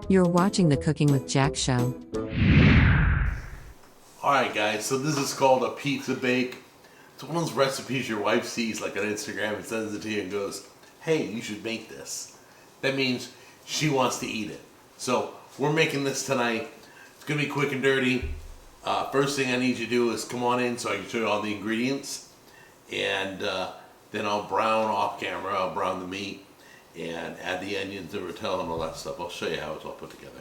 You're watching the Cooking with Jack show. Alright guys, so this is called a pizza bake. It's one of those recipes your wife sees like on Instagram and sends it to you and goes, hey, you should make this. That means she wants to eat it. So we're making this tonight. It's going to be quick and dirty. First thing I need you to do is come on in so I can show you all the ingredients. And then I'll brown off camera, I'll brown the meat and add the onions, the Rotel and all that stuff. I'll show you how it's all put together.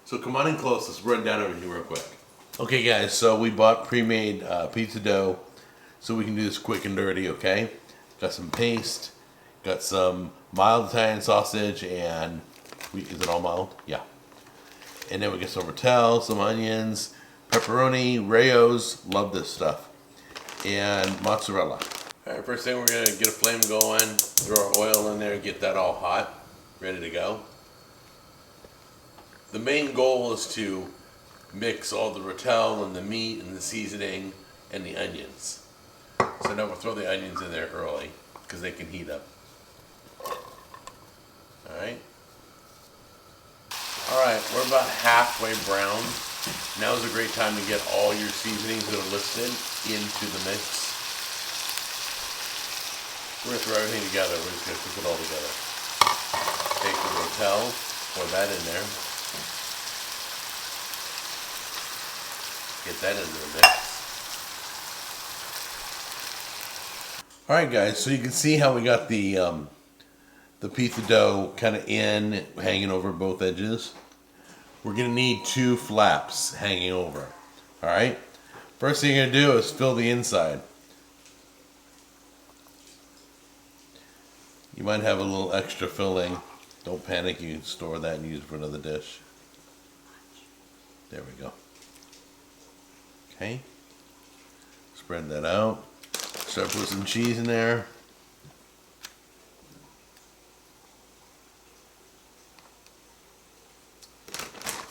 So come on in close, let's run down everything real quick. Okay guys, so we bought pre-made pizza dough so we can do this quick and dirty, okay? Got some paste, got some mild Italian sausage and, is it all mild? Yeah. And then we get some Rotel, some onions, pepperoni, rayos, love this stuff, and mozzarella. Alright, first thing we're going to get a flame going, throw our oil in there, get that all hot, ready to go. The main goal is to mix all the Rotel and the meat and the seasoning and the onions. So now we'll throw the onions in there early because they can heat up. Alright. Alright, we're about halfway brown. Now is a great time to get all your seasonings that are listed into the mix. We're going to throw everything together. We're just going to cook it all together. Take the Rotel, pour that in there. Get that into the mix. Alright guys, so you can see how we got the pizza dough kind of in, hanging over both edges. We're going to need 2 flaps hanging over. Alright? First thing you're going to do is fill the inside. You might have a little extra filling. Don't panic, you can store that and use it for another dish. There we go. Okay. Spread that out. Start putting some cheese in there.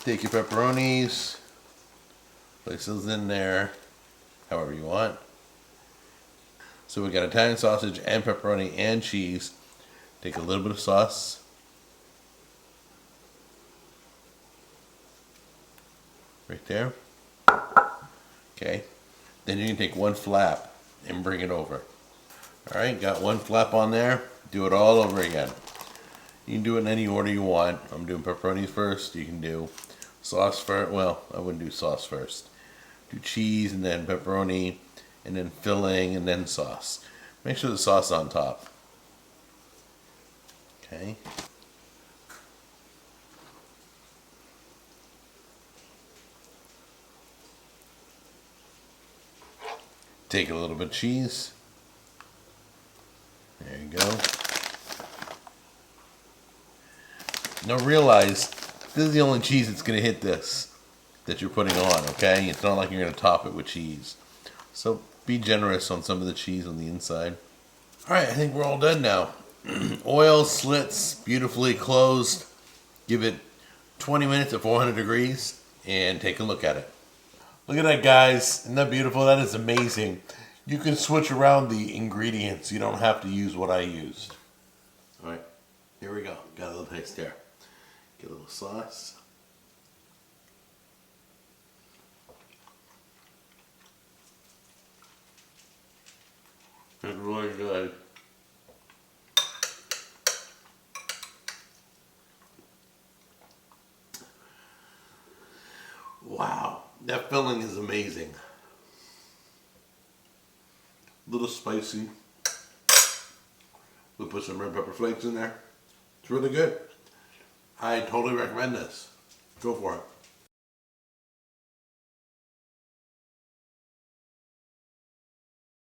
Take your pepperonis. Place those in there however you want. So we got Italian sausage and pepperoni and cheese. Take a little bit of sauce. Right there. Okay. Then you can take 1 flap and bring it over. Alright, got 1 flap on there. Do it all over again. You can do it in any order you want. I'm doing pepperonis first. You can do sauce first. Well, I wouldn't do sauce first. Do cheese and then pepperoni and then filling and then sauce. Make sure the sauce is on top. Okay. Take a little bit of cheese. There you go. Now realize, this is the only cheese that's going to hit this that you're putting on, okay? It's not like you're going to top it with cheese. So be generous on some of the cheese on the inside. Alright, I think we're all done now. Oil slits, beautifully closed. Give it 20 minutes at 400 degrees and take a look at it. Look at that, guys. Isn't that beautiful? That is amazing. You can switch around the ingredients. You don't have to use what I used. Alright, here we go. Got a little taste there. Get a little sauce. It's really good. Wow, that filling is amazing. A little spicy. We'll put some red pepper flakes in there. It's really good. I totally recommend this. Go for it.